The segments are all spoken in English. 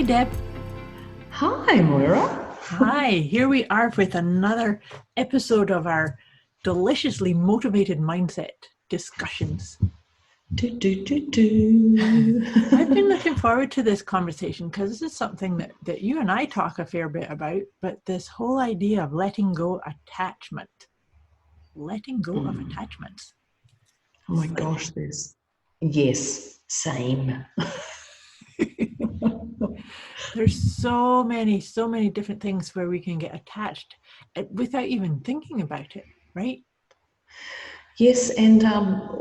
Deb. Hi, Moira. Hi, here we are with another episode of our deliciously motivated mindset discussions. I've been looking forward to this conversation because this is something that you and I talk a fair bit about, but this whole idea of letting go attachment. Letting go of attachments. Oh my gosh, yes, same. There's so many different things where we can get attached without even thinking about it, right? Yes, and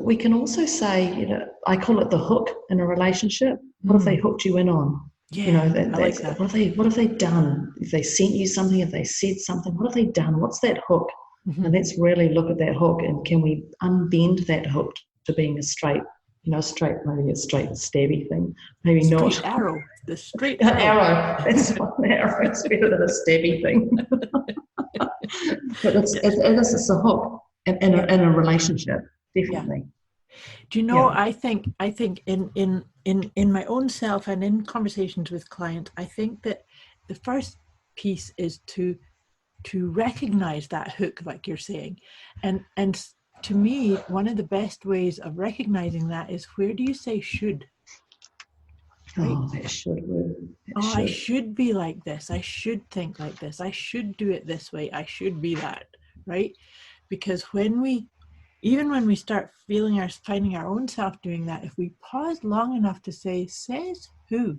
we can also say, I call it the hook in a relationship. What have they hooked you in on? Yeah, I like that. What have they done? If they sent you something, if they said something, what have they done? What's that hook? Mm-hmm. And let's really look at that hook, and can we unbend that hook to being a straight, maybe a straight stabby thing, maybe straight not. Arrow, the straight arrow. That's one arrow. It's better than a stabby thing. But it's a hook in a relationship, definitely. Yeah. Do you know? Yeah. I think in my own self and in conversations with clients, I think that the first piece is to recognize that hook, like you're saying, and to me, one of the best ways of recognizing that is, where do you say should? Right? Oh, that should word. I should be like this. I should think like this. I should do it this way. I should be that, right? Because when we start finding our own self doing that, if we pause long enough to say, says who?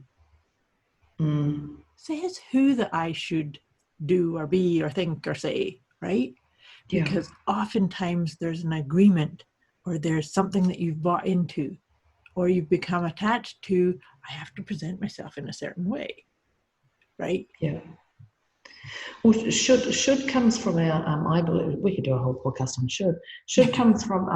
Says who that I should do or be or think or say, right? Yeah. Because oftentimes there's an agreement, or there's something that you've bought into, or you've become attached to. I have to present myself in a certain way, right? Yeah. Well, should comes from our, I believe, we could do a whole podcast on should. Should comes from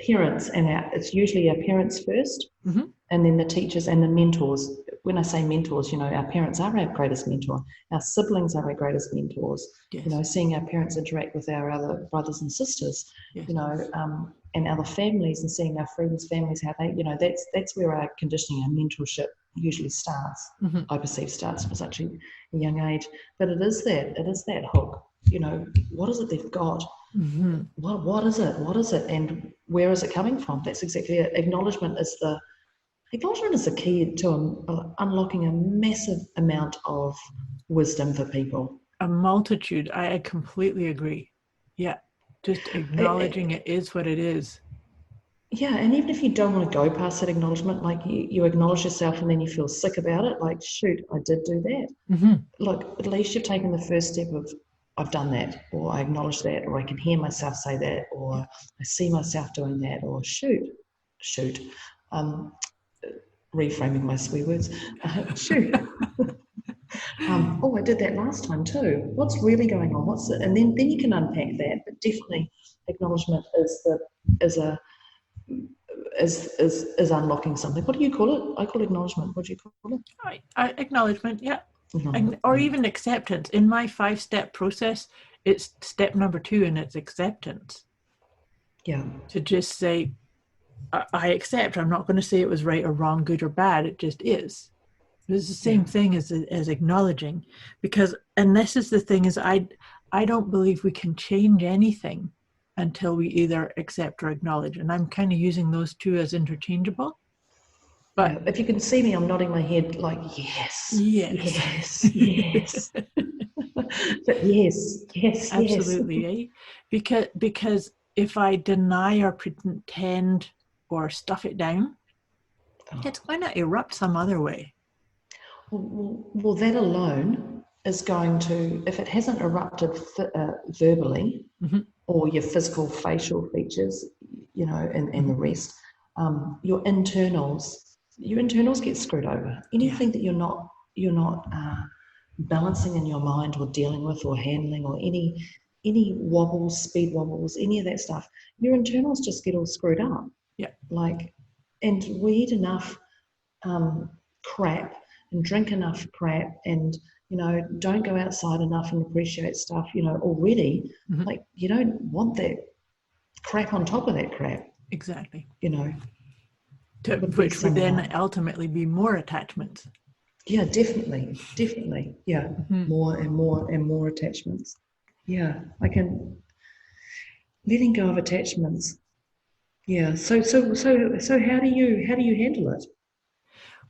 parents, and it's usually our parents first, and then the teachers and the mentors. When I say mentors, our parents are our greatest mentor. Our siblings are our greatest mentors. Yes. Seeing our parents interact with our other brothers and sisters, yes. And other families, and seeing our friends' families, how they, that's where our conditioning, our mentorship usually starts. I perceive starts from such a young age. But it is that hook. What is it they've got? What is it? And where is it coming from? That's exactly it. Acknowledgement is the key to unlocking a massive amount of wisdom for people. A multitude. I completely agree. Yeah. Just acknowledging it is what it is. Yeah, and even if you don't want to go past that acknowledgement, like you acknowledge yourself and then you feel sick about it, like, shoot, I did do that. Look, at least you've taken the first step of, I've done that, or I acknowledge that, or I can hear myself say that, or I see myself doing that, or shoot. Reframing my swear words. Shoot. I did that last time too. What's really going on? And then you can unpack that. But definitely, acknowledgement is unlocking something. What do you call it? I call it acknowledgement. What do you call it? Acknowledgement, yeah. Or even acceptance. In my 5-step process, it's step number 2, and it's acceptance. Yeah. To just say, I accept. I'm not going to say it was right or wrong, good or bad. It just is. It's the same thing as acknowledging, and this is the thing, is I don't believe we can change anything until we either accept or acknowledge. And I'm kind of using those two as interchangeable. But if you can see me, I'm nodding my head like, yes. But yes. Absolutely, because if I deny or pretend or stuff it down, it's going to erupt some other way. Well, that alone is going to, if it hasn't erupted verbally, or your physical facial features, and the rest, your internals get screwed over. Anything that you're not balancing in your mind, or dealing with, or handling, or any wobbles, speed wobbles, any of that stuff, your internals just get all screwed up. Yeah. And we eat enough crap and drink enough crap, and don't go outside enough and appreciate stuff, already. Like, you don't want that crap on top of that crap. Exactly. Which would then ultimately be more attachments. Yeah, definitely, definitely. Yeah, Mm-hmm. more and more and more attachments. Yeah, I can letting go of attachments. Yeah. So how do you handle it?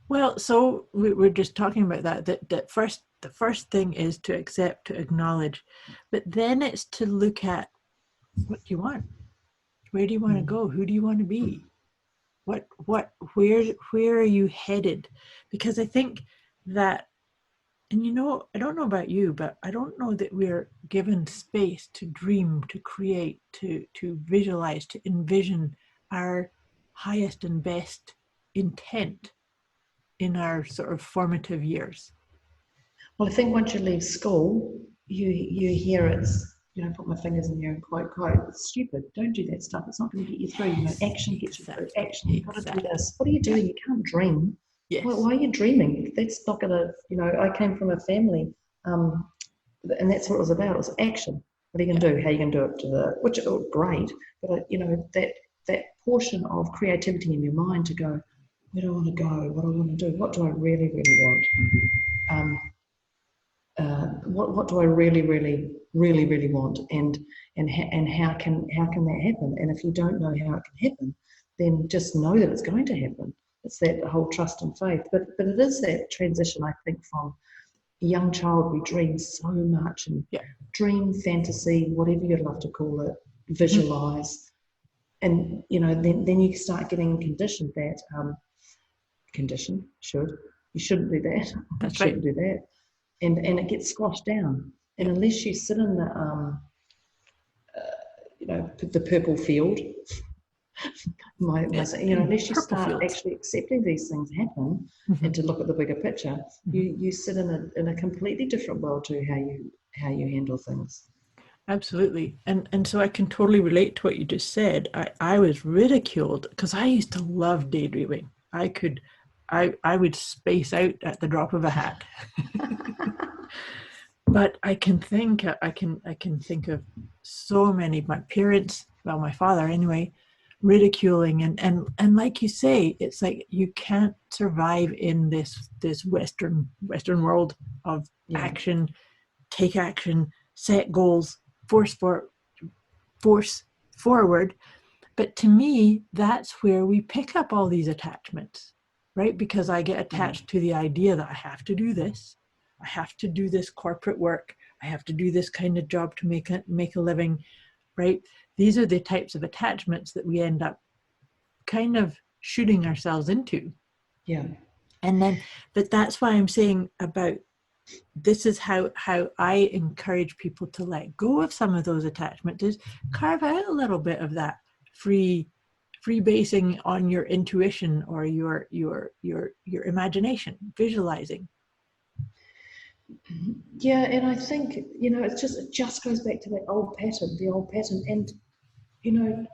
Well, so we're just talking about that first the first thing is to accept, to acknowledge, but then it's to look at what do you want? Where do you want to Mm. go? Who do you want to be? Where are you headed? Because I think that, and I don't know about you, but I don't know that we're given space to dream, to create, to visualize, to envision our highest and best intent in our sort of formative years. Well, I think once you leave school, you hear it's put my fingers in the air and quote it's stupid. Don't do that stuff. It's not going to get you through. Yes, Action gets you through. exactly, Action. You've got to do exactly. this. What are you Yeah, doing? You can't dream. yes, Why are you dreaming? That's not going to. I came from a family, um, and that's what it was about. It was action. What are you going yeah. to do? How are you going to do it? Which great, but that portion of creativity in your mind to go, where do I want to go? What do I want to do? What do I really, really want? Um, what do I really, really, really, really want, and how can that happen? And if you don't know how it can happen, then just know that it's going to happen. It's that whole trust and faith. But it is that transition, I think, from a young child. We dream so much and Yeah. dream, fantasy, whatever you'd love to call it, Mm-hmm. visualize, and then you start getting conditioned that you shouldn't do that, you That's right. shouldn't do that, and it gets squashed down. And Yeah. unless you sit in the purple field, unless you Purple start fields. actually accepting these things happen Mm-hmm. and to look at the bigger picture, Mm-hmm. you sit in a completely different world to how you handle things. Absolutely. And so I can totally relate to what you just said. I was ridiculed because I used to love daydreaming. I would space out at the drop of a hat. But I can think of so many, my parents, well, my father anyway, ridiculing, and like you say, it's like you can't survive in this Western world of Yeah. action, take action, set goals, force for force forward. But to me, that's where we pick up all these attachments, right? Because I get Yeah. attached to the idea that I have to do this. I have to do this corporate work. I have to do this kind of job to make a living, right? These are the types of attachments that we end up kind of shooting ourselves into. Yeah. And then, but that's why I'm saying about this is how I encourage people to let go of some of those attachments is carve out a little bit of that free basing on your intuition or your imagination, visualizing. Yeah, and I think it just goes back to that the old pattern. And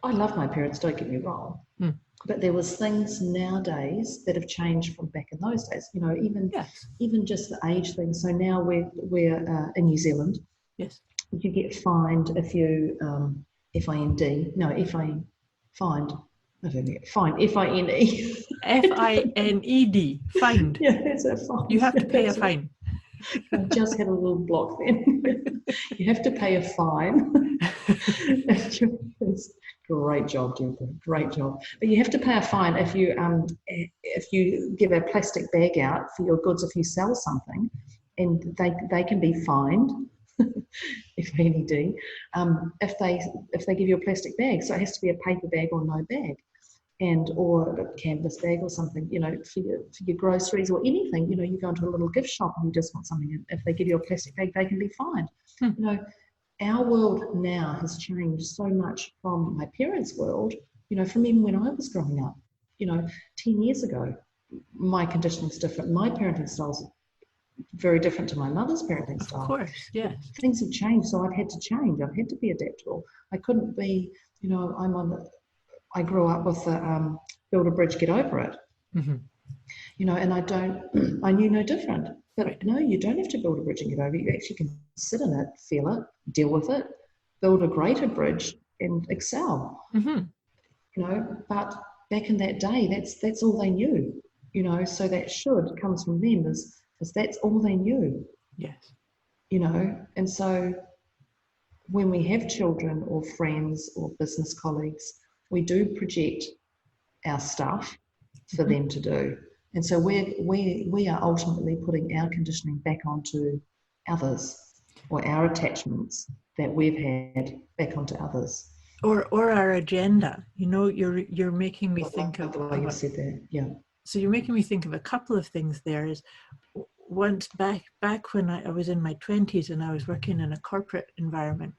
I love my parents, don't get me wrong, Mm. but there was things nowadays that have changed from back in those days. Even Yes. even just the age thing. So now we're in New Zealand. Yes. You get fined if you FIND. No, if I find. I don't get fined. FINE. FINED. Find. Yeah, that's a fine. You have Yeah, to pay a that's right. fine. I just had a little block then. You have to pay a fine. Great job, Jennifer. Great job. But you have to pay a fine if you give a plastic bag out for your goods if you sell something, and they can be fined. If NED, if they give you a plastic bag, so it has to be a paper bag or no bag, and or a canvas bag or something, for your groceries or anything. You go into a little gift shop and you just want something, and if they give you a plastic bag, they can be fined. Hmm. Our world now has changed so much from my parents' world, from even when I was growing up. 10 years ago, my conditioning is different. My parenting style is very different to my mother's parenting Of style. course. Yes. Things have changed, so I've had to change. I've had to be adaptable. I couldn't be, I grew up with the build a bridge, get over it. Mm-hmm. And I knew no different. But Right. no, you don't have to build a bridge and get over it. You actually can sit in it, feel it, deal with it, build a greater bridge and excel. Mm-hmm. But back in that day, that's all they knew. you know, so that should comes from them is that's all they knew, Yes. you know. And so when we have children or friends or business colleagues, we do project our stuff for Mm-hmm. them to do. And so we are ultimately putting our conditioning back onto others, or our attachments that we've had back onto others. Or our agenda. You know, you're making me I think like of the way you said that. Yeah. so you're making me think of a couple of things there. Is once back when I was in my 20s and I was working in a corporate environment,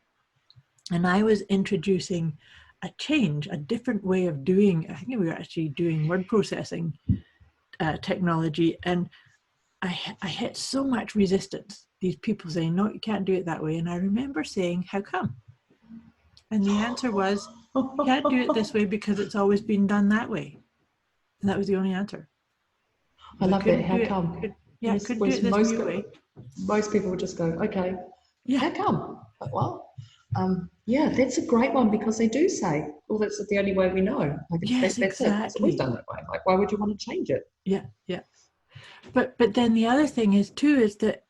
and I was introducing a change, a different way of doing. I think we were actually doing word processing technology, and I had so much resistance. These people saying, "No, you can't do it that way." And I remember saying, "How come?" And the answer was, "You can't do it this way because it's always been done that way." And that was the only answer. I I love that. couldn't do How it. come? Couldn't do Whereas it this new way. most people would just go, okay, Yeah, how come? Like, well, yeah, that's a great one because they do say, well, that's the only way we know. Like yes, that's it. It's always exactly. done that way. Like, why would you want to change it? Yeah, yeah. But then the other thing is too is that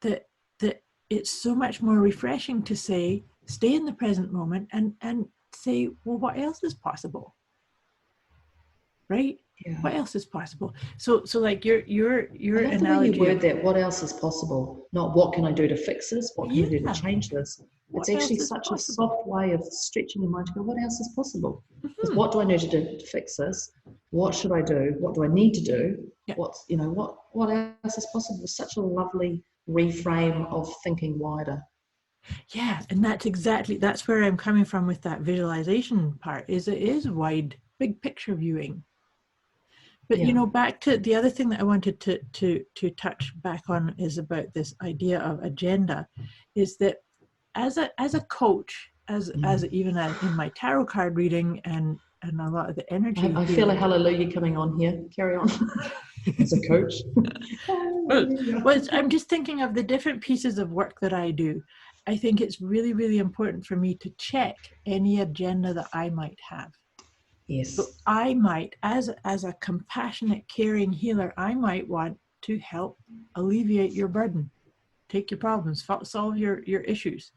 it's so much more refreshing to say, stay in the present moment and say, well, what else is possible? Right? Yeah. What else is possible? So like your I love the way you analogy word of, that. What else is possible? Not what can I do to fix this? What can I do to yeah, change this? It's what actually else is such a possible? soft way of stretching your mind to go, what else is possible? Because Mm-hmm. what do I need to do to fix this? What should I do? What do I need to do? Yeah. What's, you know, what else is possible? It's such a lovely reframe of thinking wider. Yeah, and that's where I'm coming from with that visualization part. Is it is wide, big picture viewing. But Yeah. back to the other thing that I wanted to touch back on is about this idea of agenda, is that as a coach, as Mm. even in my tarot card reading and a lot of the energy I feel a healing. hallelujah coming on here. Carry on. As a coach. well, Hallelujah. I'm just thinking of the different pieces of work that I do. I think it's really, really important for me to check any agenda that I might have. So Yes. I might, as a compassionate, caring healer, I might want to help alleviate your burden, take your problems, solve your issues.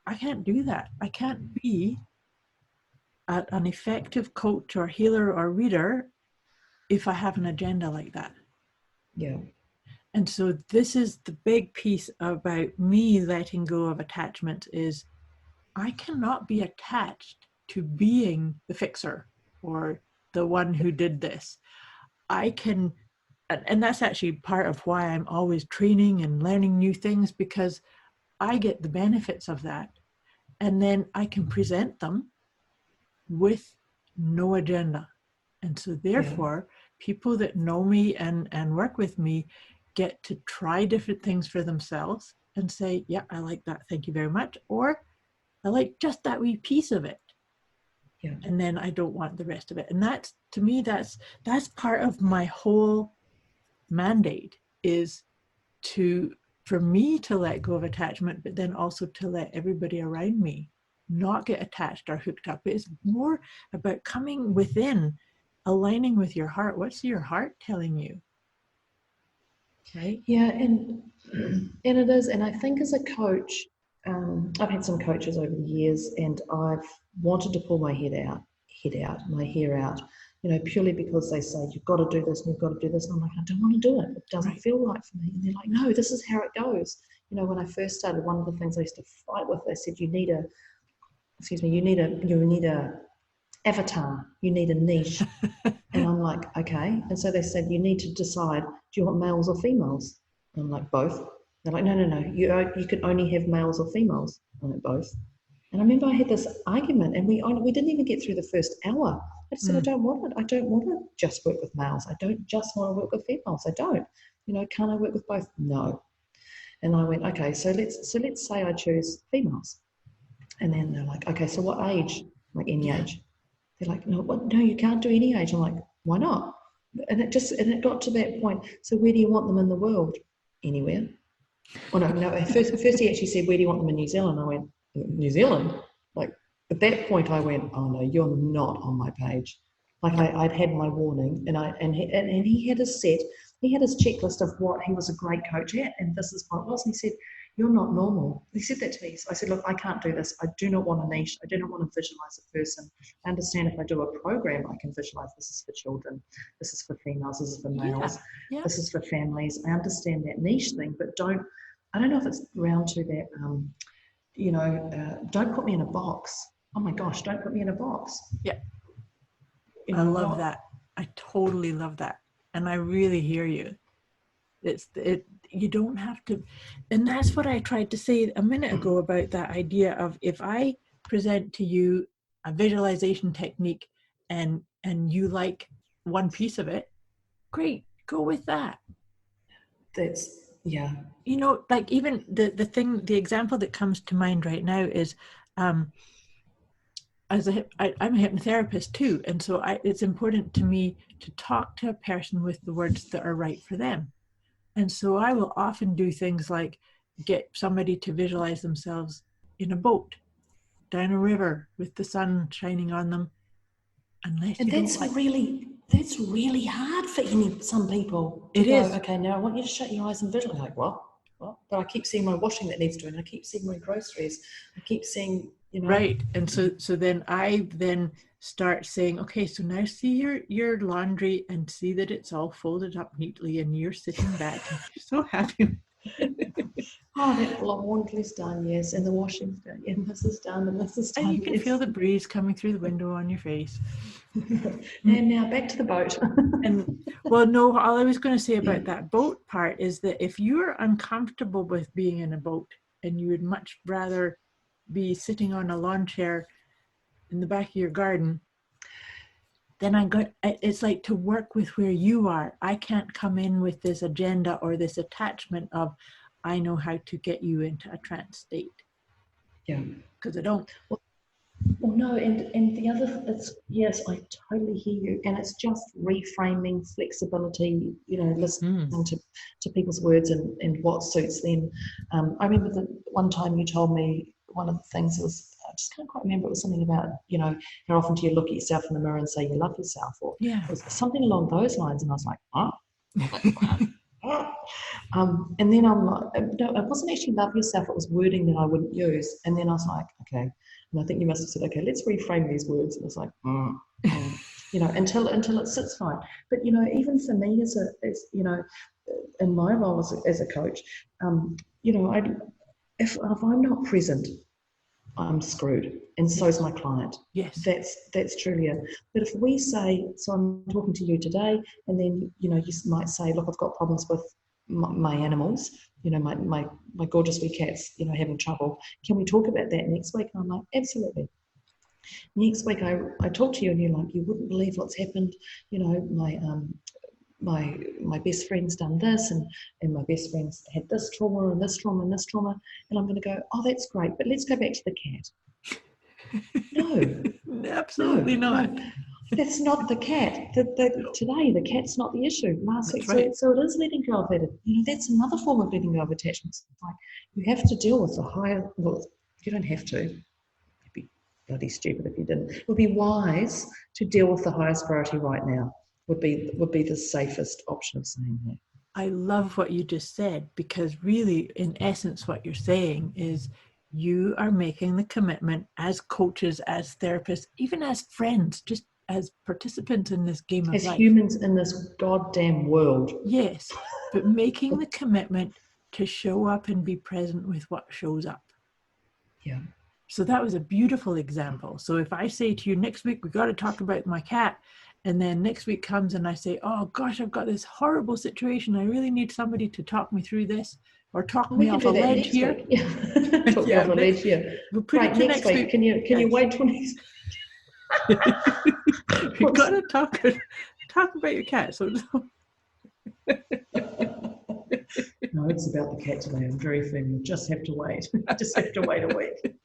I can't do that. I can't be an effective coach or healer or reader if I have an agenda like that. Yeah. And so this is the big piece about me letting go of attachment is I cannot be attached to being the fixer or the one who did this. I can, and that's actually part of why I'm always training and learning new things, because I get the benefits of that. And then I can present them with no agenda. And so Yeah. therefore, people that know me and work with me get to try different things for themselves and say, yeah, I like that. Thank you very much. Or I like just that wee piece of it. Yeah. And then I don't want the rest of it. And that's, to me, that's part of my whole mandate, is to, for me to let go of attachment, but then also to let everybody around me not get attached or hooked up. It's more about coming within, aligning with your heart. What's your heart telling you? Right? Yeah, and it is, and I think as a coach, I've had some coaches over the years, and I've wanted to pull my my hair out, you know, purely because they say you've got to do this and you've got to do this, and I'm like, I don't want to do it. It doesn't Right. feel right for me. And they're like, no, this is how it goes. You know, when I first started, one of the things I used to fight with, they said you need a avatar, you need a niche. And I'm like, okay. And so they said, you need to decide, do you want males or females? And I'm like, both. They're like, no. You can only have males or females. I'm like, both. And I remember I had this argument, and we didn't even get through the first hour. I just said, I Mm. don't want it. I don't want to just work with males. I don't just want to work with females. I don't. You know, can I work with both? No. And I went, okay. So let's say I choose females. And then they're like, okay. So what age? I'm like, any Yeah. age. They're like, no, what? No, you can't do any age. I'm like, why not? And it got to that point. So where do you want them in the world? Anywhere. Oh no. First he actually said, where do you want them in New Zealand? I went, New Zealand. Like at that point, I went, oh no, you're not on my page. Like I'd had my warning, and he had his checklist of what he was a great coach at, and this is what it was. And he said, "You're not normal." He said that to me. So I said, "Look, I can't do this. I do not want a niche. I do not want to visualize a person. I understand if I do a program, I can visualize this is for children, this is for females, this is for males, this is for families. I understand that niche thing, but I don't know if it's around to that, don't put me in a box. Oh my gosh, don't put me in a box." Yeah. I love that. I totally love that. And I really hear you. You don't have to, and that's what I tried to say a minute ago about that idea of, if I present to you a visualization technique and you like one piece of it, great, go with that. That's, yeah. Like even the example that comes to mind right now is, I'm a hypnotherapist too, and so it's important to me to talk to a person with the words that are right for them. And so I will often do things like get somebody to visualize themselves in a boat down a river with the sun shining on them. That's really hard for some people. It is. Okay, now I want you to shut your eyes and visualize. Like, what? But I keep seeing my washing that needs doing. I keep seeing my groceries. I keep seeing, Right. And so then I start saying, okay, so now see your laundry and see that it's all folded up neatly and you're sitting back and you're so happy. Oh, that laundry's done, yes, and the washing's done, and this is done, and this is done. And you can feel the breeze coming through the window on your face. And now back to the boat. No, all I was going to say about that boat part is that if you're uncomfortable with being in a boat and you would much rather be sitting on a lawn chair in the back of your garden, then it's like to work with where you are. I can't come in with this agenda or this attachment of, I know how to get you into a trance state. Yeah. Because I don't. Well, no, and the other, yes, I totally hear you, and it's just reframing, flexibility, listening to people's words and what suits them. I remember the one time you told me, one of the things was, I just can't quite remember, it was something about, how often do you look at yourself in the mirror and say you love yourself, or it was something along those lines, and I was like, and then I'm like, no, it wasn't actually love yourself, it was wording that I wouldn't use. And then I was like, okay. And I think you must have said, okay, let's reframe these words. And it was like, until it sits fine. But, even for me as in my role as a coach, if I'm not present, I'm screwed. And so is my client. Yes. That's truly it. But if we say, so I'm talking to you today, and then, you might say, look, I've got problems with my animals, my gorgeous wee cats, having trouble. Can we talk about that next week? And I'm like, absolutely. Next week I talk to you and you're like, you wouldn't believe what's happened. My best friend's done this, and my best friend's had this trauma and this trauma and this trauma. And I'm going to go, oh, that's great, but let's go back to the cat. No. Absolutely not. No. That's not the cat. Today, the cat's not the issue. Last week, right. So it is letting go of that. That's another form of letting go of attachments. Like, you have to deal with the higher. Well, you don't have to. It'd be bloody stupid if you didn't. It would be wise to deal with the highest priority right now. Would be the safest option of saying that. I love what you just said, because really, in essence, what you're saying is, you are making the commitment as coaches, as therapists, even as friends, just as participants in this game of life. As humans in this goddamn world. Yes, but making the commitment to show up and be present with what shows up. Yeah. So that was a beautiful example. So if I say to you, next week, we got to talk about my cat, and then next week comes and I say, oh gosh, I've got this horrible situation. I really need somebody to talk me through this, or talk me off a ledge here. Yeah. Talk me off a ledge here. We'll put it to next week. Can you wait till next week? You've got to talk about your cat. So no, it's about the cat today. I'm very firm. You just have to wait. Just have to wait a week.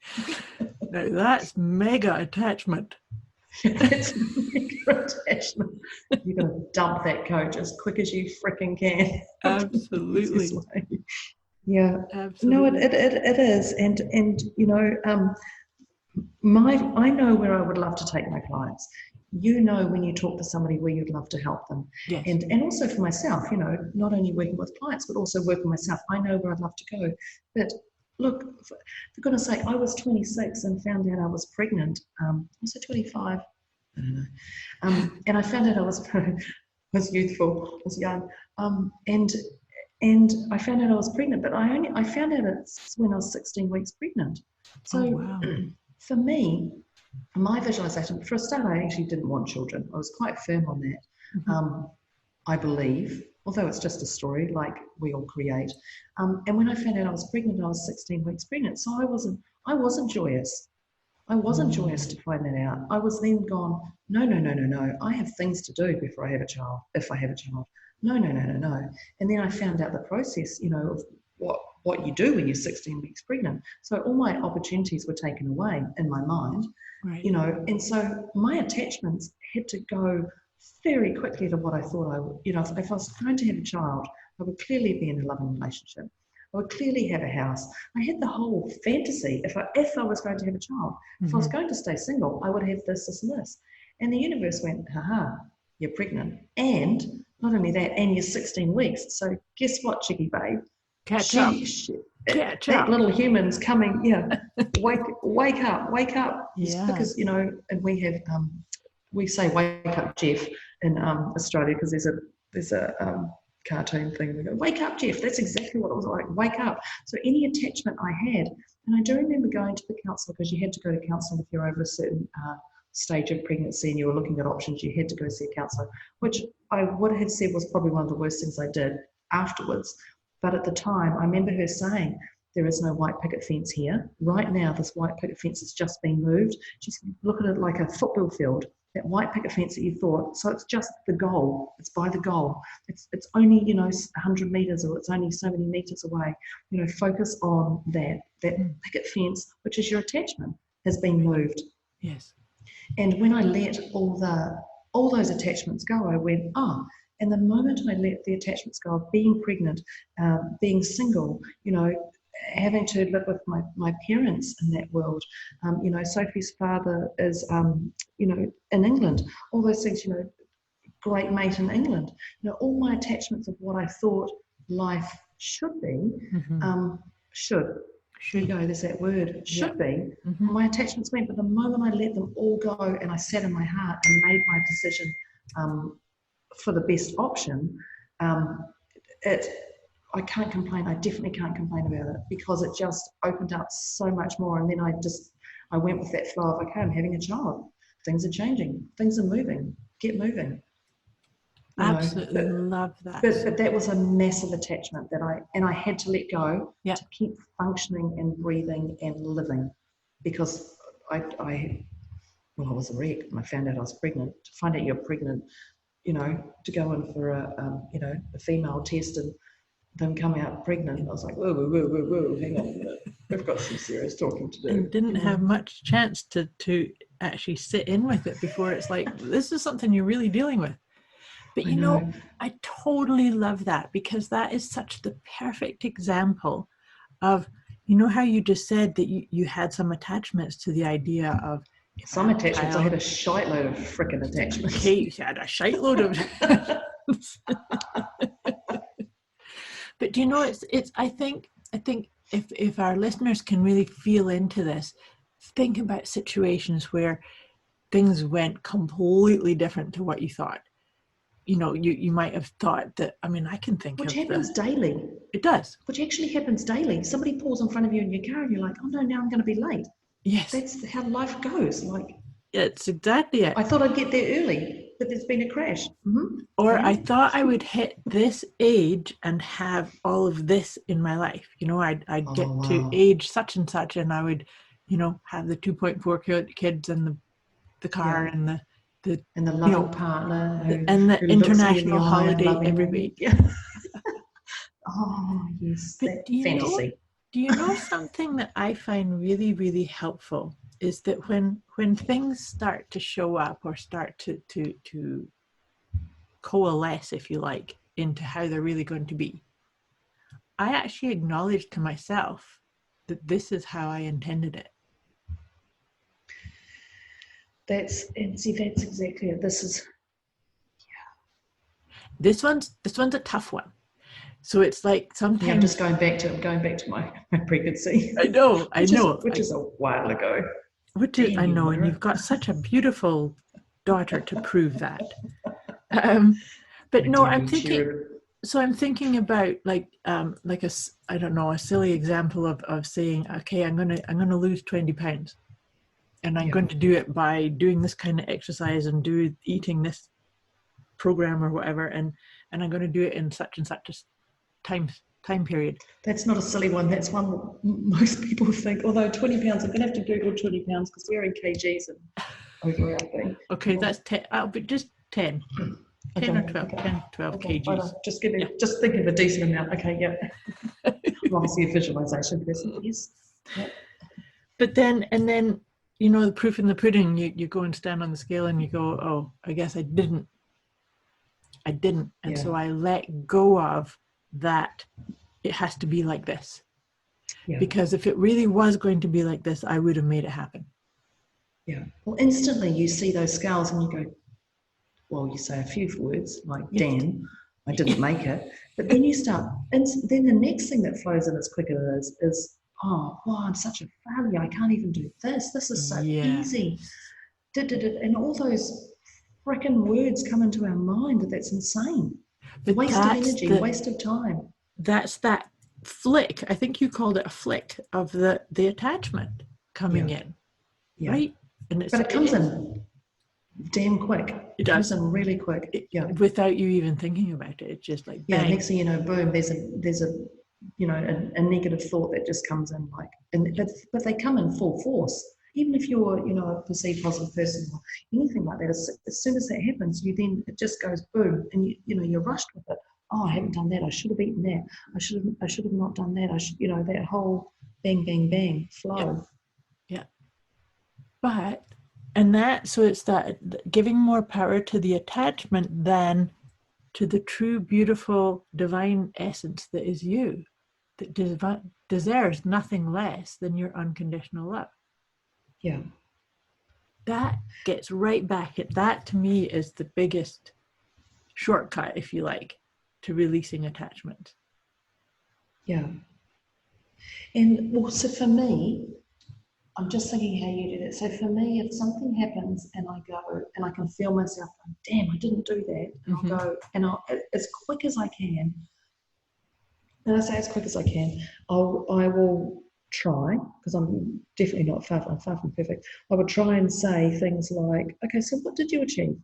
Now that's mega attachment. That's mega attachment. You're going to dump that coach as quick as you freaking can. Absolutely. Yeah. Absolutely. No, it is, and I know where I would love to take my clients. you know when you talk to somebody where you'd love to help them. Yes. And also for myself, you know, not only working with clients, but also working myself. I know where I'd love to go. But look, for goodness sake, I was 26 and found out I was pregnant. Was it 25? I don't know. And I found out I was youthful, was young. And I found out I was pregnant, but I found out it's when I was 16 weeks pregnant. So Oh, wow. For me, my visualization, for a start, I actually didn't want children. I was quite firm on that. Mm-hmm. I believe, although it's just a story, like we all create. And when I found out I was pregnant, I was 16 weeks pregnant. So I wasn't joyous. I wasn't joyous to find that out. I was then gone, no, no, no, no, no. I have things to do before I have a child, if I have a child. No, no, no, no, no. And then I found out the process, you know, of what you do when you're 16 weeks pregnant. So all my opportunities were taken away in my mind, Right. you know, and so my attachments had to go very quickly to what I thought I would, you know, if I was going to have a child, I would clearly be in a loving relationship. I would clearly have a house. I had the whole fantasy. If I was going to have a child, if I was going to stay single, I would have this, this, and this. And the universe went, haha, you're pregnant. And not only that, and you're 16 weeks. So guess what, Chicky babe? Catch up. That little human's coming, yeah. Wake up. Yeah. Because, you know, and we say wake up Jeff in Australia because there's a cartoon thing. We go, wake up Jeff. That's exactly what it was like. Wake up. So any attachment I had, and I do remember going to the counsellor because you had to go to counselling if you're over a certain stage of pregnancy and you were looking at options, you had to go see a counsellor, which I would have said was probably one of the worst things I did afterwards. But at the time, I remember her saying, there is no white picket fence here. Right now, this white picket fence has just been moved. She's looking at it like a football field. That white picket fence that you thought, so it's just the goal. It's by the goal. It's only, you know, 100 metres or it's only so many metres away. You know, focus on that. That picket fence, which is your attachment, has been moved. Yes. And when I let all those attachments go, I went, and the moment I let the attachments go of being pregnant, being single, you know, having to live with my parents in that world, you know, Sophie's father is, you know, in England, all those things, you know, great mate in England, you know, all my attachments of what I thought life should be, should. There you go, there's that word, should be. My attachments went, but the moment I let them all go and I sat in my heart and made my decision for the best option, I can't complain. I definitely can't complain about it because it just opened up so much more. And then I went with that flow of, okay, I'm having a child. Things are changing. Things are moving. Get moving. Absolutely love that. But that was a massive attachment that I had to let go to keep functioning and breathing and living, because I was a wreck and I found out I was pregnant. To find out you're pregnant, you know, to go in for a female test and them come out pregnant, I was like, whoa, hang on a minute. We've got some serious talking to do. And didn't have much chance to actually sit in with it before it's like, this is something you're really dealing with. But you know, I totally love that because that is such the perfect example of, you know, how you just said that you had some attachments to the idea of some attachments. I had a shitload of frickin' attachments. Kate had a shitload of but do you know, it's I think if our listeners can really feel into this, think about situations where things went completely different to what you thought. You know, you might have thought that, I mean, I can think which of happens daily. It does. Which actually happens daily. Somebody pulls in front of you in your car and you're like, oh no, now I'm going to be late. Yes. That's how life goes. Like, it's exactly it. I thought I'd get there early, but there's been a crash. Or I thought I would hit this age and have all of this in my life. You know, I'd get to age such and such and I would, you know, have the 2.4 kids and the car and the loving partner and the international holiday every week. Yeah. Oh yes, but fantasy. Do you know something that I find really, really helpful is that when things start to show up or start to coalesce, if you like, into how they're really going to be, I actually acknowledge to myself that this is how I intended it. that's exactly it. This one's a tough one. So it's like sometimes. Yeah, I'm just going back to my pregnancy. I know. Which is a while ago. I know, Moira. and you've got such a beautiful daughter to prove that. But no, I'm thinking. So I'm thinking about like I don't know, a silly example of saying, okay, I'm gonna lose 20 pounds, and I'm going to do it by doing this kind of exercise and eating this program or whatever, and I'm going to do it in such and such a time period. That's not a silly one. That's one most people think. Although 20 pounds, I'm going to have to Google 20 pounds because we're in kgs and over, I think. Okay, that's 10. But just 10. 10 or 12, okay. 10, 12 kgs. Just think of a decent amount. Okay, yeah. I'm obviously a visualization person, yes. Yeah. But then, you know, the proof in the pudding, you go and stand on the scale and you go, oh, I guess I didn't. And so I let go of that. It has to be like this. Yeah. Because if it really was going to be like this, I would have made it happen. Yeah. Well, instantly you see those scales and you go, well, you say a few words like, damn, I didn't make it. But then you start, and then the next thing that flows in as quick as it is, oh, wow, I'm such a failure. I can't even do this. This is so easy. And all those freaking words come into our mind. That's insane. But waste of energy, waste of time. That's that flick. I think you called it a flick of the attachment coming in, right? And but it comes in damn quick. It comes in really quick. Without you even thinking about it. It's just like bang. Next thing you know, boom. There's a you know a negative thought that just comes in but they come in full force. Even if you're, you know, a perceived positive person or anything like that, as soon as that happens, it just goes boom, and you know you're rushed with it. Oh, I haven't done that. I should have eaten that. I should have not done that. You know, that whole bang, bang, bang flow. Yeah. But so it's that giving more power to the attachment than to the true, beautiful, divine essence that is you, that deserves nothing less than your unconditional love. Yeah. That gets right back at that. To me is the biggest shortcut, if you like, to releasing attachment. Yeah. And well, so for me, I'm just thinking how you do that. So for me, if something happens and I go and I can feel myself going, damn, I didn't do that. And I'll go and as quick as I can, and I say as quick as I can, I will try, because I'm definitely not far from perfect. I would try and say things like, okay, so what did you achieve?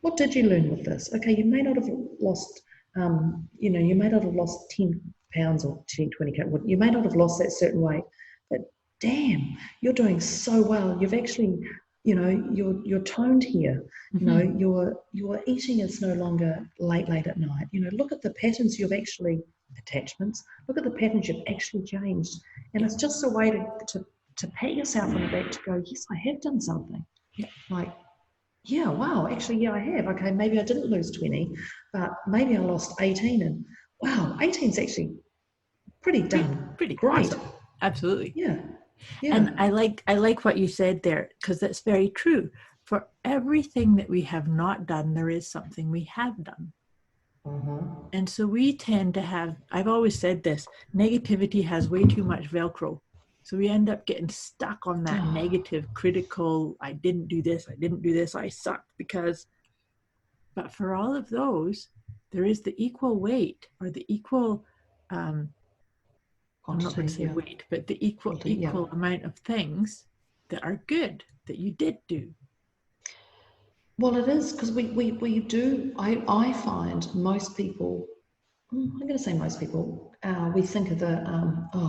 What did you learn with this? Okay, you may not have lost, you know, you may not have lost 10 pounds or 10, 20 pounds. You may not have lost that certain weight, but damn, you're doing so well. You've actually, you know, you're toned here. You know, your eating is no longer late at night. You know, look at the patterns attachments. Look at the patterns you've actually changed, and it's just a way to pat yourself on the back to go, yes, I have done something. Yeah. Like, yeah, wow, actually, yeah, I have. Okay, maybe I didn't lose 20, but maybe I lost 18, and wow, 18's actually pretty great. Awesome. Absolutely. Yeah. And I like what you said there, because that's very true. For everything that we have not done, there is something we have done. And so we tend to have, I've always said this, negativity has way too much Velcro. So we end up getting stuck on that negative, critical, I didn't do this, I sucked because, but for all of those, there is the equal weight or the equal, I'm not going to say weight, but the equal amount of things that are good that you did do. Well, it is, because we do, I find most people, I'm going to say most people, we think of the,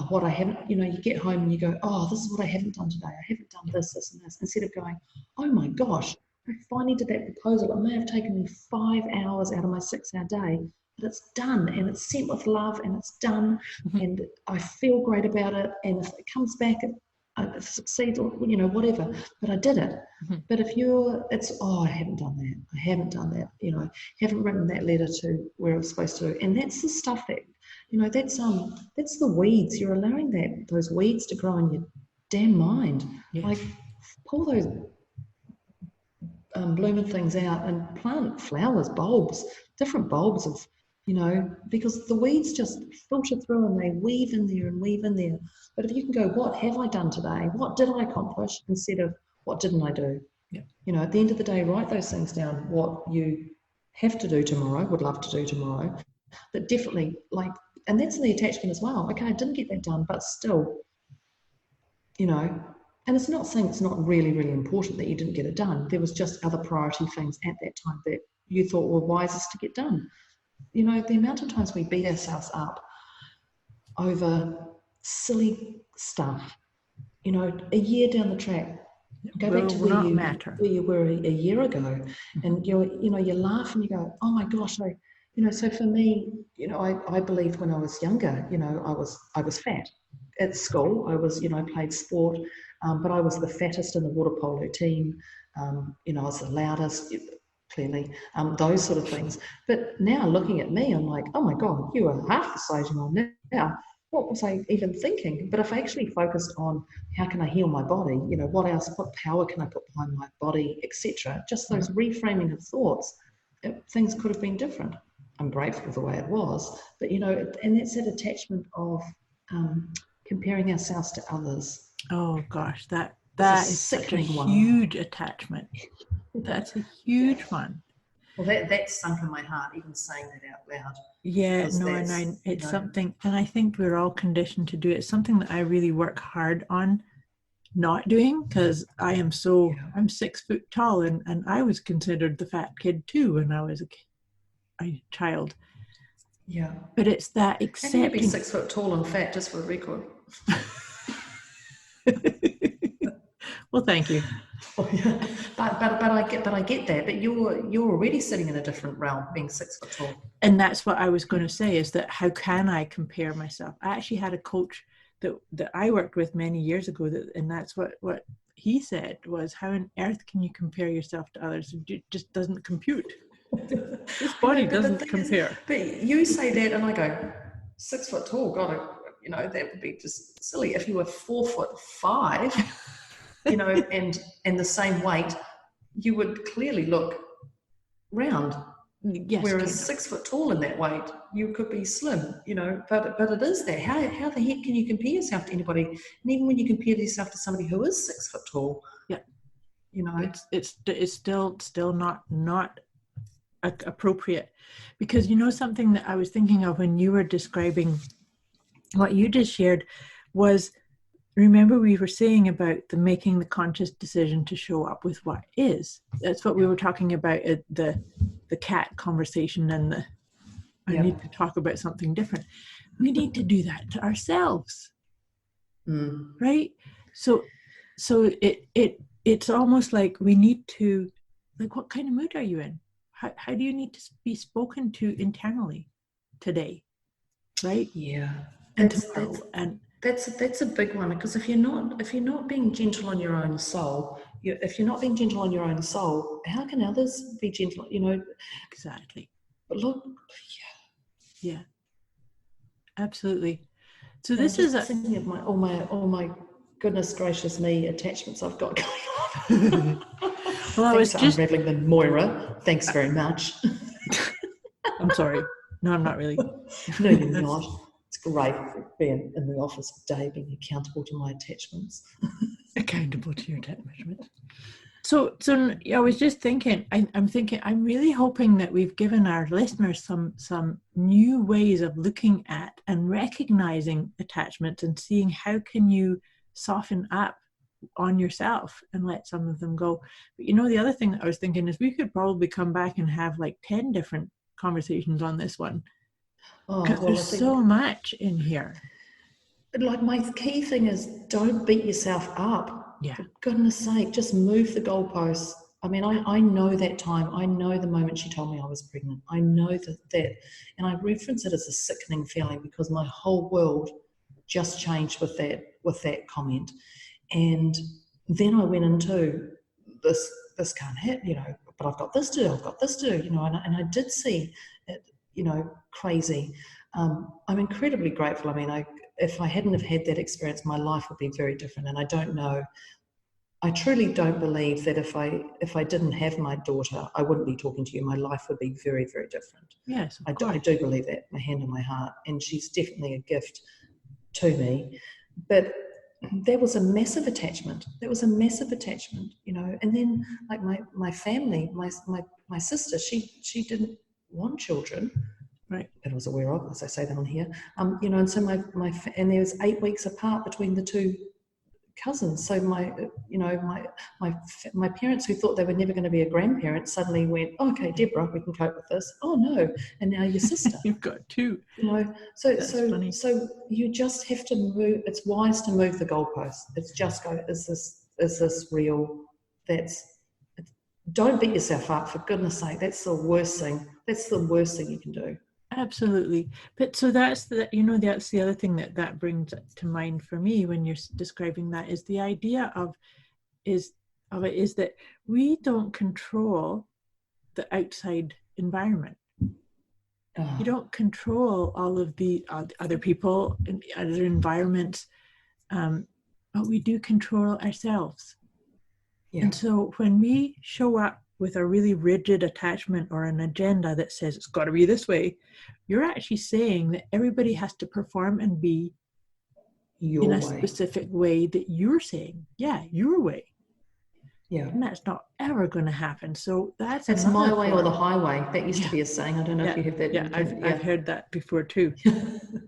what I haven't, you know, you get home and you go, oh, this is what I haven't done today. I haven't done this, and this, instead of going, oh my gosh, I finally did that proposal. It may have taken me 5 hours out of my 6-hour day, but it's done, and it's sent with love, and it's done, and I feel great about it, and if it comes back, it succeeds, or, you know, whatever, but I did it. But if it's, I haven't done that, you know, haven't written that letter to where I was supposed to, and that's the stuff that, you know, that's the weeds. You're allowing those weeds to grow in your damn mind. Yes. Like, pull those blooming things out and plant flowers, bulbs, different bulbs of, because the weeds just filter through and they weave in there and weave in there. But if you can go, what have I done today? What did I accomplish? Instead of what didn't I do? Yeah. At the end of the day, write those things down, what you have to do tomorrow, would love to do tomorrow. But definitely, and that's the attachment as well. Okay, I didn't get that done, but still, and it's not saying it's not really, really important that you didn't get it done. There was just other priority things at that time that you thought were wisest to get done. The amount of times we beat ourselves up over silly stuff, a year down the track, go back to where you were a year ago, and you laugh and you go, oh my gosh, so for me, I believed when I was younger, I was fat. At school, I was, played sport, but I was the fattest in the water polo team. I was the loudest, clearly, those sort of things. But now looking at me, I'm like, oh my God, you are half the size you are now. What was I even thinking? But if I actually focused on how can I heal my body, what else, what power can I put behind my body, etc., just those reframing of thoughts, things could have been different. I'm grateful for the way it was, but and that's that attachment of comparing ourselves to others. Oh gosh, that is such a huge attachment. That's a huge one. Well, that's sunk in my heart, even saying that out loud. Yeah, no, and it's something, and I think we're all conditioned to do it. It's something that I really work hard on not doing, because I'm 6 foot tall, and I was considered the fat kid too when I was a child. Yeah. But it's that accepting. How can you be 6 foot tall and fat, just for the record? Well, thank you. Oh, yeah. But I get that. But you're already sitting in a different realm, being 6 foot tall. And that's what I was going to say, is that how can I compare myself? I actually had a coach that I worked with many years ago, and that's what he said was, how on earth can you compare yourself to others? It just doesn't compute. This body doesn't compare. But you say that, and I go, 6 foot tall. God, that would be just silly. If you were 4'5", and the same weight, you would clearly look round. Yes. Whereas 6 foot tall in that weight, you could be slim. But it is that. How the heck can you compare yourself to anybody? And even when you compare yourself to somebody who is 6 foot tall, yeah, it's still not appropriate, because something that I was thinking of when you were describing what you just shared was, remember we were saying about making the conscious decision to show up with what is. That's what we were talking about at the cat conversation, and I need to talk about something different. We need to do that to ourselves, right? So it's almost like we need to, what kind of mood are you in? How do you need to be spoken to internally today, right? Yeah, and tomorrow. And that's a big one, because if you're not being gentle on your own soul, if you're not being gentle on your own soul, how can others be gentle? Exactly. But look, yeah, absolutely. So this is thinking of all my goodness gracious me attachments I've got going on. Well, I was just unraveling them, Moira. Thanks very much. I'm sorry. No, I'm not really. No, you're not. It's great being in the office all day, being accountable to my attachments. Accountable to your attachments. So I was just thinking, I'm really hoping that we've given our listeners some new ways of looking at and recognizing attachments and seeing how can you soften up on yourself and let some of them go. But the other thing that I was thinking is we could probably come back and have 10 different conversations on this one, because there's so much in here. My key thing is, don't beat yourself up. Yeah. For goodness sake, just move the goalposts. I mean, I know that time. I know the moment she told me I was pregnant. I know that, and I reference it as a sickening feeling, because my whole world just changed with that comment. And then I went into this can't hit, but I've got this to do, and I did see it, crazy. I'm incredibly grateful. I mean, if I hadn't have had that experience, my life would be very different. And I don't know I truly don't believe that if I didn't have my daughter, I wouldn't be talking to you. My life would be very, very different. Yes, of I course. do believe that, my hand on my heart, and she's definitely a gift to me. But there was a massive attachment. You know. And then, like my family, my sister, she didn't want children. Right. I was aware of, as I say that on here. You know, and so and there was 8 weeks apart between the two cousins. So my parents, who thought they were never going to be a grandparent, suddenly went, oh, okay, Deborah, we can cope with this. Oh no, and now your sister. You've got two. You know, so That's funny. so you just have to move. It's wise to move the goalposts. It's just go. Is this real? Don't beat yourself up, for goodness sake. That's the worst thing. That's the worst thing you can do. Absolutely. But so that's that's the other thing that brings to mind for me when you're describing that, is the idea of that we don't control the outside environment. Oh. You don't control all of the other people and other environments, but we do control ourselves. Yeah. And so when we show up with a really rigid attachment or an agenda that says it's got to be this way, you're actually saying that everybody has to perform and be in a specific way that you're saying, your way. Yeah. And that's not ever going to happen. So that's my way or the highway. That used to be a saying. I don't know if you have that. Yeah, I've heard that before too.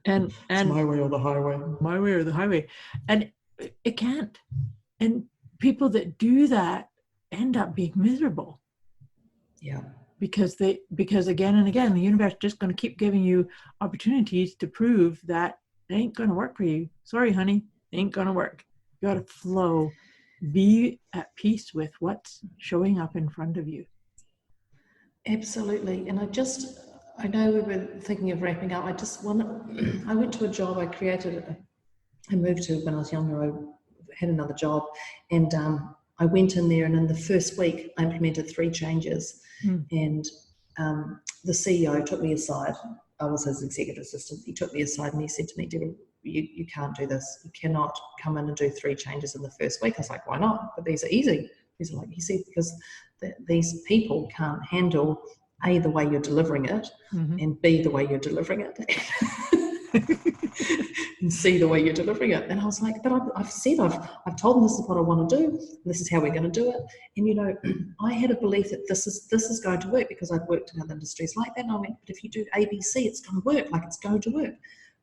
and it's my way or the highway. My way or the highway. And it can't. And people that do that end up being miserable. Yeah. Because again and again, the universe is just going to keep giving you opportunities to prove that it ain't going to work for you. Sorry, honey, it ain't going to work. You got to flow. Be at peace with what's showing up in front of you. Absolutely. And I know we were thinking of wrapping up. I went to a job I moved to when I was younger. I had another job, and I went in there, and in the first week I implemented 3 changes. And the CEO took me aside. I was his executive assistant. He took me aside and he said to me, Deborah, you can't do this. You cannot come in and do 3 changes in the first week. I was like, why not? But these are easy. He said, because these people can't handle A, the way you're delivering it, and B, the way you're delivering it. And see the way you're delivering it. And I was like, but I've told them this is what I want to do, and this is how we're going to do it. And I had a belief that this is going to work because I've worked in other industries like that. And I went, but if you do ABC, it's going to work. Like, it's going to work.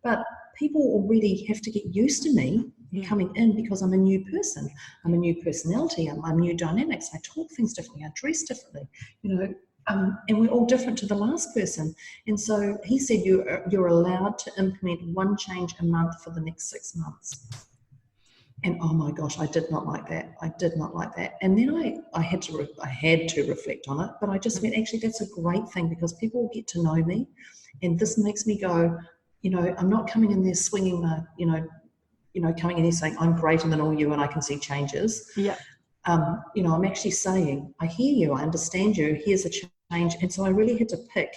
But people already have to get used to me coming in, because I'm a new person. I'm a new personality. I'm new dynamics. I talk things differently. I dress differently. And we're all different to the last person. And so he said, you're allowed to implement 1 change a month for the next 6 months. And oh my gosh, I did not like that. And then I had to reflect on it, but I just went, actually, that's a great thing, because people will get to know me. And this makes me go, I'm not coming in there swinging coming in there saying I'm greater than all you and I can see changes. Yeah. I'm actually saying, I hear you, I understand you, here's a change. And so I really had to pick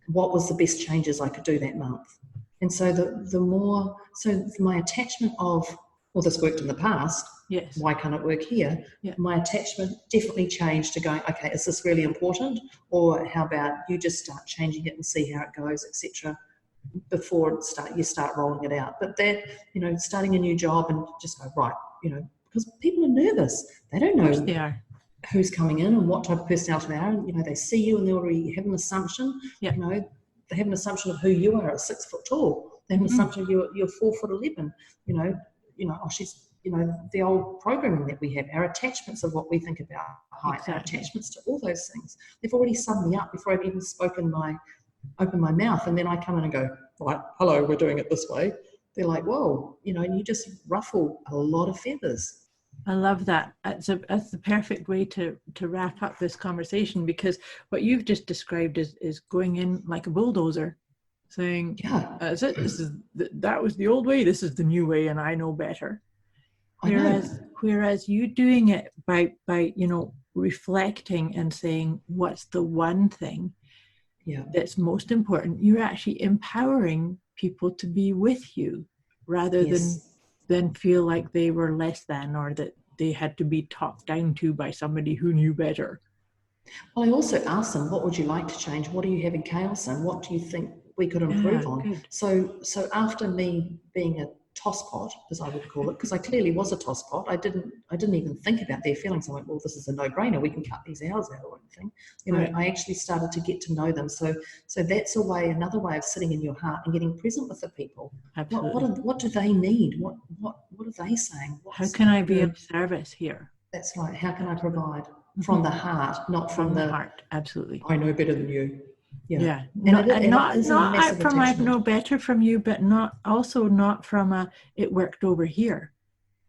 what was the best changes I could do that month. And so my attachment of, well, this worked in the past, yes, why can't it work here? Yeah. My attachment definitely changed to going, okay, is this really important? Or how about you just start changing it and see how it goes, etc., before you start rolling it out. But that, starting a new job and just go, right, because people are nervous. They don't know they are. Who's coming in and what type of personality they are. And, they see you and they already have an assumption. Yeah. They have an assumption of who you are at 6 foot tall. They have an assumption of you're 4'11". She's, the old programming that we have, our attachments of what we think about height, exactly. Our attachments to all those things. They've already summed me up before I've even open my mouth, and then I come in and go, right, hello, we're doing it this way. They're like, whoa, and you just ruffle a lot of feathers. I love that. That's the perfect way to wrap up this conversation, because what you've just described is going in like a bulldozer, saying, that's it. That was the old way. This is the new way, and I know better. Whereas you doing it by reflecting and saying, what's the one thing that's most important, you're actually empowering people to be with you rather than feel like they were less than, or that they had to be talked down to by somebody who knew better. Well, I also asked them, what would you like to change? What do you have in chaos, and what do you think we could improve on? Good. So after me being a tosspot, as I would call it, because I clearly was a tosspot, I didn't even think about their feelings. I went, well, this is a no-brainer. We can cut these hours out or anything. Right. I actually started to get to know them. So that's another way of sitting in your heart and getting present with the people. Absolutely. What do they need? What are they saying? How can I be of service here? That's right. How can I provide? From the heart, not from the heart. Absolutely. I know better than you. Yeah. Not from I know better from you, but not from it worked over here.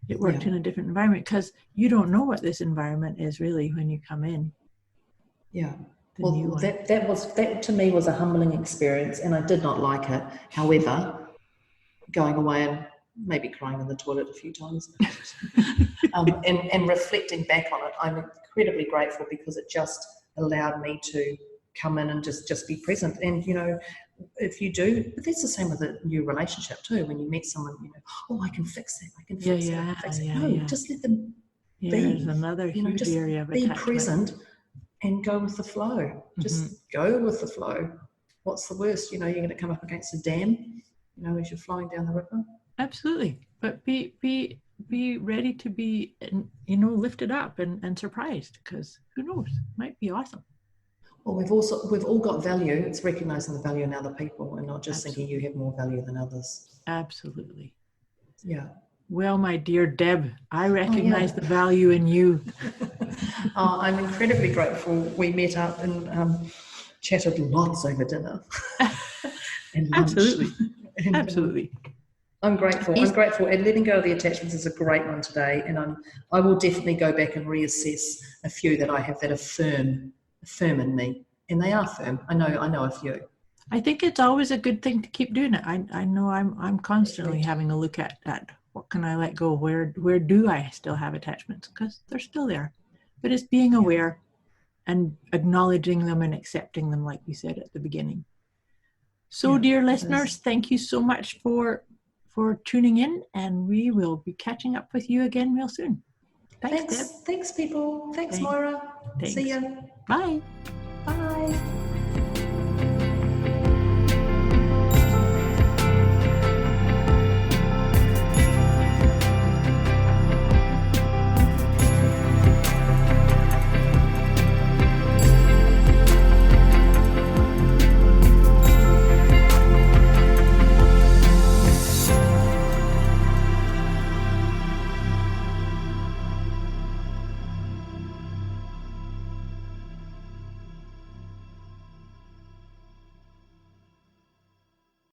It worked in a different environment, because you don't know what this environment is really when you come in. Yeah. Well, that to me was a humbling experience, and I did not like it. However, going away and maybe crying in the toilet a few times, and reflecting back on it, I'm incredibly grateful, because it just allowed me to come in and just be present. And if you do, but that's the same with a new relationship too. When you meet someone, oh, I can fix that. I can fix that. Just let them be. There's another huge just area of be attachment. Present and go with the flow. Just go with the flow. What's the worst? You're going to come up against a dam, as you're flowing down the river. Absolutely. But be ready to be, lifted up and surprised, because who knows, might be awesome. Well, we've all got value. It's recognizing the value in other people and not just thinking you have more value than others. Absolutely. Yeah. Well, my dear Deb, I recognize the value in you. I'm incredibly grateful. We met up and chatted lots over dinner and lunch. Absolutely. Absolutely. I'm grateful. I'm grateful. And letting go of the attachments is a great one today. And I will definitely go back and reassess a few that I have that are firm in me. And they are firm. I know a few. I think it's always a good thing to keep doing it. I know I'm constantly having a look at what can I let go? Where do I still have attachments? Because they're still there. But it's being aware and acknowledging them and accepting them, like we said at the beginning. So, dear listeners, thank you so much for tuning in, and we will be catching up with you again real soon. Thanks, Deb. Thanks, people. Thanks, Moira. Thanks. See ya. Bye.